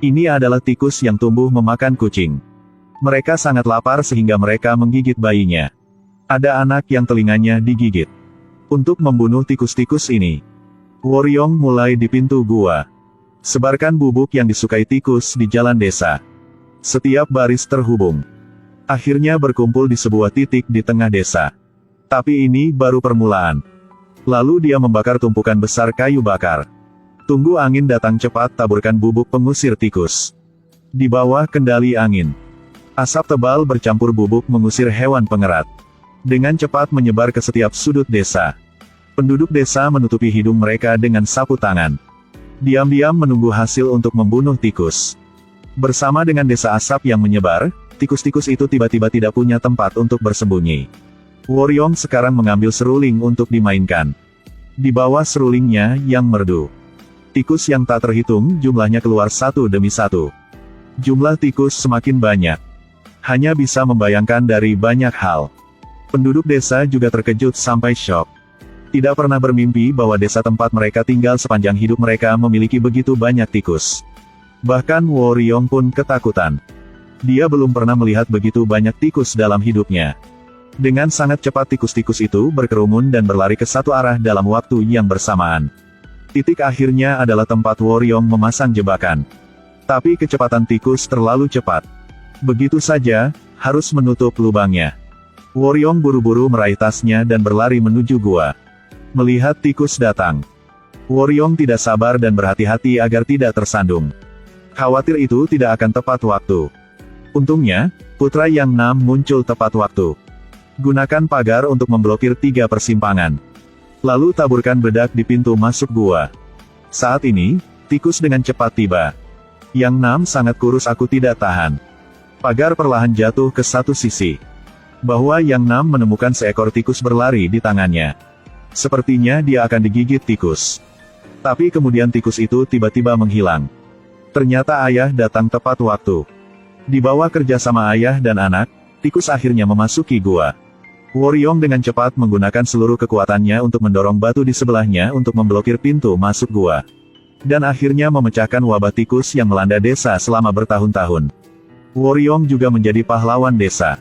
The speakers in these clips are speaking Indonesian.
Ini adalah tikus yang tumbuh memakan kucing. Mereka sangat lapar sehingga mereka menggigit bayinya. Ada anak yang telinganya digigit. Untuk membunuh tikus-tikus ini, Woryong mulai di pintu gua. Sebarkan bubuk yang disukai tikus di jalan desa. Setiap baris terhubung. Akhirnya berkumpul di sebuah titik di tengah desa. Tapi ini baru permulaan. Lalu dia membakar tumpukan besar kayu bakar. Tunggu angin datang cepat, taburkan bubuk pengusir tikus. Di bawah kendali angin, asap tebal bercampur bubuk mengusir hewan pengerat. Dengan cepat menyebar ke setiap sudut desa. Penduduk desa menutupi hidung mereka dengan sapu tangan. Diam-diam menunggu hasil untuk membunuh tikus. Bersama dengan desa asap yang menyebar, tikus-tikus itu tiba-tiba tidak punya tempat untuk bersembunyi. Woryong sekarang mengambil seruling untuk dimainkan. Di bawah serulingnya yang merdu, tikus yang tak terhitung jumlahnya keluar satu demi satu. Jumlah tikus semakin banyak. Hanya bisa membayangkan dari banyak hal. Penduduk desa juga terkejut sampai syok. Tidak pernah bermimpi bahwa desa tempat mereka tinggal sepanjang hidup mereka memiliki begitu banyak tikus. Bahkan Woryong pun ketakutan. Dia belum pernah melihat begitu banyak tikus dalam hidupnya. Dengan sangat cepat tikus-tikus itu berkerumun dan berlari ke satu arah dalam waktu yang bersamaan. Titik akhirnya adalah tempat Woryong memasang jebakan. Tapi kecepatan tikus terlalu cepat. Begitu saja, harus menutup lubangnya. Woryong buru-buru meraih tasnya dan berlari menuju gua. Melihat tikus datang, Woryong tidak sabar dan berhati-hati agar tidak tersandung. Khawatir itu tidak akan tepat waktu. Untungnya, putra Yang Nam muncul tepat waktu. Gunakan pagar untuk memblokir 3 persimpangan. Lalu taburkan bedak di pintu masuk gua. Saat ini, tikus dengan cepat tiba. Yang Nam sangat kurus, aku tidak tahan. Pagar perlahan jatuh ke satu sisi. Bahwa Yang Nam menemukan seekor tikus berlari di tangannya. Sepertinya dia akan digigit tikus. Tapi kemudian tikus itu tiba-tiba menghilang. Ternyata ayah datang tepat waktu. Di bawah kerjasama ayah dan anak, tikus akhirnya memasuki gua. Woryong dengan cepat menggunakan seluruh kekuatannya untuk mendorong batu di sebelahnya untuk memblokir pintu masuk gua. Dan akhirnya memecahkan wabah tikus yang melanda desa selama bertahun-tahun. Woryong juga menjadi pahlawan desa.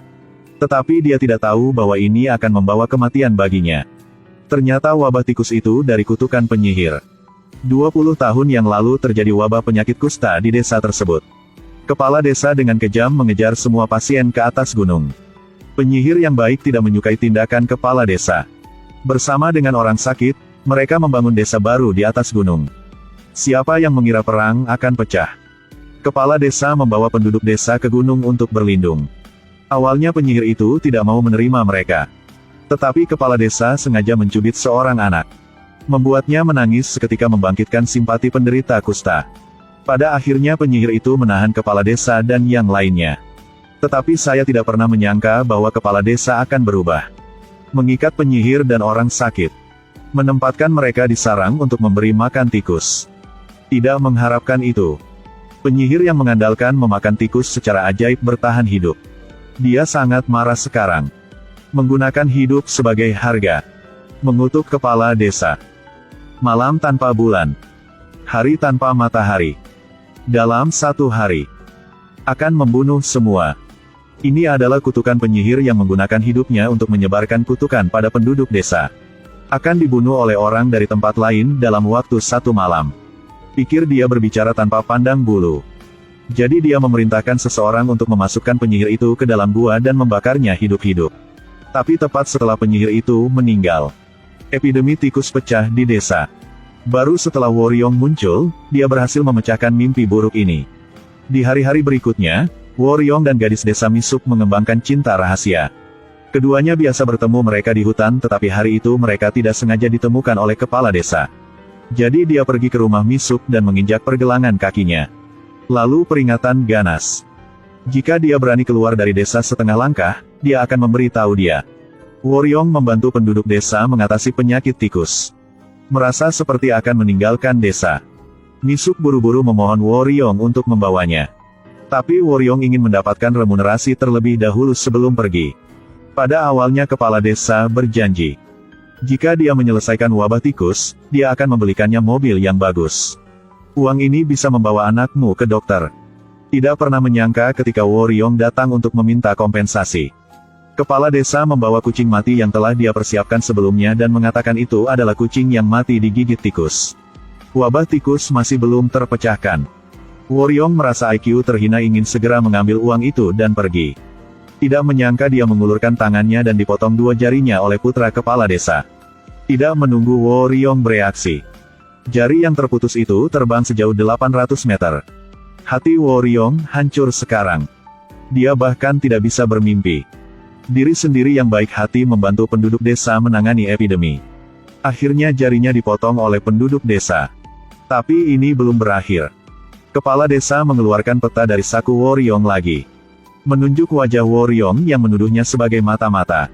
Tetapi dia tidak tahu bahwa ini akan membawa kematian baginya. Ternyata wabah tikus itu dari kutukan penyihir. 20 tahun yang lalu terjadi wabah penyakit kusta di desa tersebut. Kepala desa dengan kejam mengejar semua pasien ke atas gunung. Penyihir yang baik tidak menyukai tindakan kepala desa. Bersama dengan orang sakit, mereka membangun desa baru di atas gunung. Siapa yang mengira perang akan pecah? Kepala desa membawa penduduk desa ke gunung untuk berlindung. Awalnya penyihir itu tidak mau menerima mereka. Tetapi kepala desa sengaja mencubit seorang anak. Membuatnya menangis seketika, membangkitkan simpati penderita kusta. Pada akhirnya penyihir itu menahan kepala desa dan yang lainnya. Tetapi saya tidak pernah menyangka bahwa kepala desa akan berubah. Mengikat penyihir dan orang sakit. Menempatkan mereka di sarang untuk memberi makan tikus. Tidak mengharapkan itu. Penyihir yang mengandalkan memakan tikus secara ajaib bertahan hidup. Dia sangat marah sekarang. Menggunakan hidup sebagai harga. Mengutuk kepala desa. Malam tanpa bulan. Hari tanpa matahari. Dalam satu hari. Akan membunuh semua. Ini adalah kutukan penyihir yang menggunakan hidupnya untuk menyebarkan kutukan pada penduduk desa. Akan dibunuh oleh orang dari tempat lain dalam waktu 1 malam. Pikir dia berbicara tanpa pandang bulu. Jadi dia memerintahkan seseorang untuk memasukkan penyihir itu ke dalam gua dan membakarnya hidup-hidup. Tapi tepat setelah penyihir itu meninggal, epidemi tikus pecah di desa. Baru setelah Woryong muncul, dia berhasil memecahkan mimpi buruk ini. Di hari-hari berikutnya, Woryong dan gadis desa Misuk mengembangkan cinta rahasia. Keduanya biasa bertemu mereka di hutan, tetapi hari itu mereka tidak sengaja ditemukan oleh kepala desa. Jadi dia pergi ke rumah Misuk dan menginjak pergelangan kakinya. Lalu peringatan ganas. Jika dia berani keluar dari desa setengah langkah, dia akan memberitahu dia. Woryong membantu penduduk desa mengatasi penyakit tikus. Merasa seperti akan meninggalkan desa, Misuk buru-buru memohon Woryong untuk membawanya. Tapi Woryong ingin mendapatkan remunerasi terlebih dahulu sebelum pergi. Pada awalnya kepala desa berjanji, jika dia menyelesaikan wabah tikus, dia akan membelikannya mobil yang bagus. Uang ini bisa membawa anakmu ke dokter. Tidak pernah menyangka ketika Woryong datang untuk meminta kompensasi. Kepala desa membawa kucing mati yang telah dia persiapkan sebelumnya dan mengatakan itu adalah kucing yang mati digigit tikus. Wabah tikus masih belum terpecahkan. Woryong merasa IQ terhina, ingin segera mengambil uang itu dan pergi. Tidak menyangka dia mengulurkan tangannya dan dipotong 2 jarinya oleh putra kepala desa. Tidak menunggu Woryong bereaksi. Jari yang terputus itu terbang sejauh 800 meter. Hati Woryong hancur sekarang. Dia bahkan tidak bisa bermimpi. Diri sendiri yang baik hati membantu penduduk desa menangani epidemi. Akhirnya jarinya dipotong oleh penduduk desa. Tapi ini belum berakhir. Kepala desa mengeluarkan peta dari saku Woryong lagi. Menunjuk wajah Woryong yang menuduhnya sebagai mata-mata.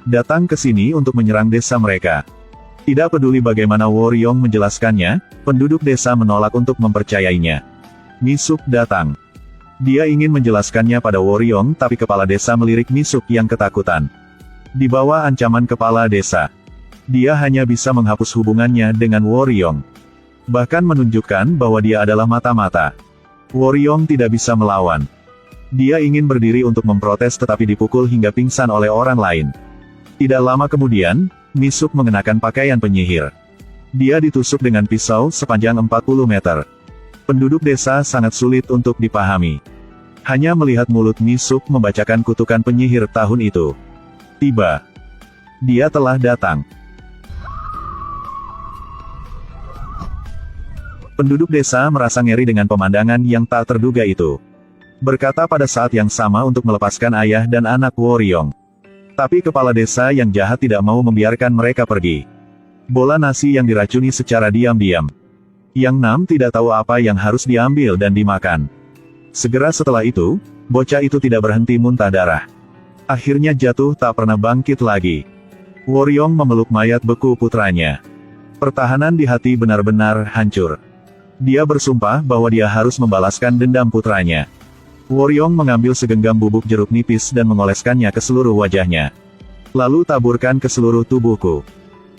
Datang ke sini untuk menyerang desa mereka. Tidak peduli bagaimana Woryong menjelaskannya, penduduk desa menolak untuk mempercayainya. Misuk datang. Dia ingin menjelaskannya pada Woryong, tapi kepala desa melirik Misuk yang ketakutan. Di bawah ancaman kepala desa, dia hanya bisa menghapus hubungannya dengan Woryong. Bahkan menunjukkan bahwa dia adalah mata-mata. Woryong tidak bisa melawan. Dia ingin berdiri untuk memprotes tetapi dipukul hingga pingsan oleh orang lain. Tidak lama kemudian, Misuk mengenakan pakaian penyihir. Dia ditusuk dengan pisau sepanjang 40 meter. Penduduk desa sangat sulit untuk dipahami. Hanya melihat mulut Misuk membacakan kutukan penyihir tahun itu. Tiba. Dia telah datang. Penduduk desa merasa ngeri dengan pemandangan yang tak terduga itu. Berkata pada saat yang sama untuk melepaskan ayah dan anak Woryong. Tapi kepala desa yang jahat tidak mau membiarkan mereka pergi. Bola nasi yang diracuni secara diam-diam. Yang Nam tidak tahu apa yang harus diambil dan dimakan. Segera setelah itu, bocah itu tidak berhenti muntah darah. Akhirnya jatuh tak pernah bangkit lagi. Woryong memeluk mayat beku putranya. Pertahanan di hati benar-benar hancur. Dia bersumpah bahwa dia harus membalaskan dendam putranya. Woryong mengambil segenggam bubuk jeruk nipis dan mengoleskannya ke seluruh wajahnya. Lalu taburkan ke seluruh tubuhku.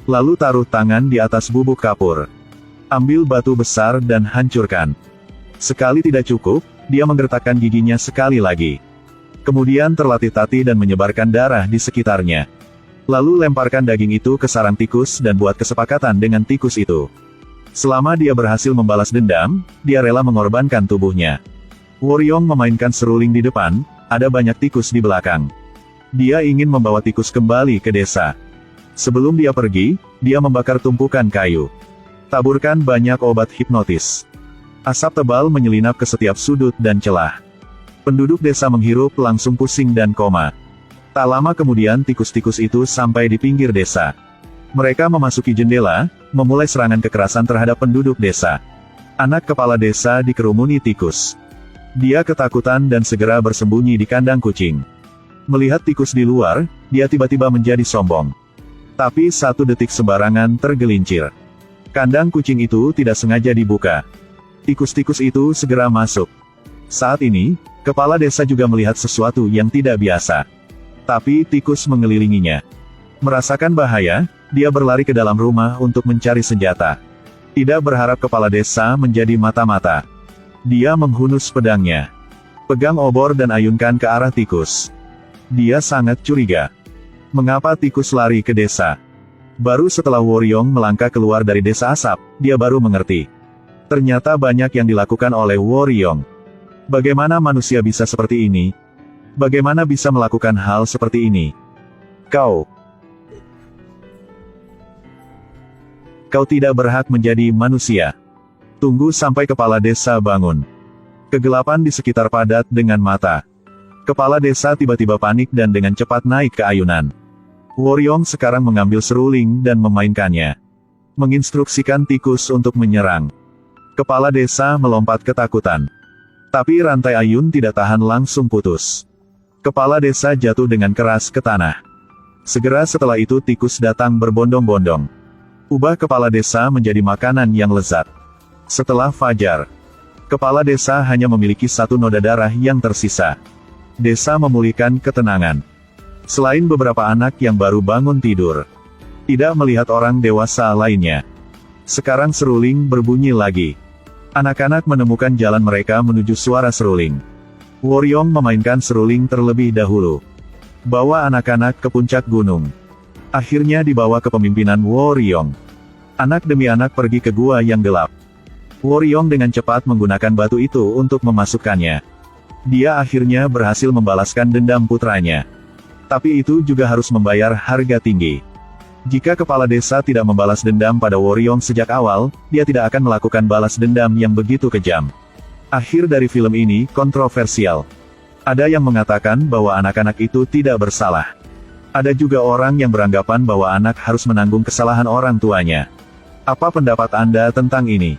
Lalu taruh tangan di atas bubuk kapur. Ambil batu besar dan hancurkan. Sekali tidak cukup, dia menggertakkan giginya sekali lagi. Kemudian terlatih-tatih dan menyebarkan darah di sekitarnya. Lalu lemparkan daging itu ke sarang tikus dan buat kesepakatan dengan tikus itu. Selama dia berhasil membalas dendam, dia rela mengorbankan tubuhnya. Woryong memainkan seruling di depan, ada banyak tikus di belakang. Dia ingin membawa tikus kembali ke desa. Sebelum dia pergi, dia membakar tumpukan kayu. Taburkan banyak obat hipnotis. Asap tebal menyelinap ke setiap sudut dan celah. Penduduk desa menghirup langsung pusing dan koma. Tak lama kemudian tikus-tikus itu sampai di pinggir desa. Mereka memasuki jendela, memulai serangan kekerasan terhadap penduduk desa. Anak kepala desa dikerumuni tikus. Dia ketakutan dan segera bersembunyi di kandang kucing. Melihat tikus di luar, dia tiba-tiba menjadi sombong. Tapi 1 detik sembarangan tergelincir. Kandang kucing itu tidak sengaja dibuka. Tikus-tikus itu segera masuk. Saat ini, kepala desa juga melihat sesuatu yang tidak biasa. Tapi tikus mengelilinginya. Merasakan bahaya, dia berlari ke dalam rumah untuk mencari senjata. Tidak berharap kepala desa menjadi mata-mata. Dia menghunus pedangnya. Pegang obor dan ayunkan ke arah tikus. Dia sangat curiga. Mengapa tikus lari ke desa? Baru setelah Woryong melangkah keluar dari desa asap, dia baru mengerti. Ternyata banyak yang dilakukan oleh Woryong. Bagaimana manusia bisa seperti ini? Bagaimana bisa melakukan hal seperti ini? Kau tidak berhak menjadi manusia. Tunggu sampai kepala desa bangun. Kegelapan di sekitar padat dengan mata. Kepala desa tiba-tiba panik dan dengan cepat naik ke ayunan. Woryong sekarang mengambil seruling dan memainkannya. Menginstruksikan tikus untuk menyerang. Kepala desa melompat ketakutan. Tapi rantai ayun tidak tahan langsung putus. Kepala desa jatuh dengan keras ke tanah. Segera setelah itu tikus datang berbondong-bondong. Ubah kepala desa menjadi makanan yang lezat. Setelah fajar, kepala desa hanya memiliki 1 noda darah yang tersisa. Desa memulihkan ketenangan. Selain beberapa anak yang baru bangun tidur. Tidak melihat orang dewasa lainnya. Sekarang seruling berbunyi lagi. Anak-anak menemukan jalan mereka menuju suara seruling. Woryong memainkan seruling terlebih dahulu. Bawa anak-anak ke puncak gunung. Akhirnya dibawa ke pemimpinan Woryong. Anak demi anak pergi ke gua yang gelap. Woryong dengan cepat menggunakan batu itu untuk memasukkannya. Dia akhirnya berhasil membalaskan dendam putranya. Tapi itu juga harus membayar harga tinggi. Jika kepala desa tidak membalas dendam pada Woryong sejak awal, dia tidak akan melakukan balas dendam yang begitu kejam. Akhir dari film ini kontroversial. Ada yang mengatakan bahwa anak-anak itu tidak bersalah. Ada juga orang yang beranggapan bahwa anak harus menanggung kesalahan orang tuanya. Apa pendapat Anda tentang ini?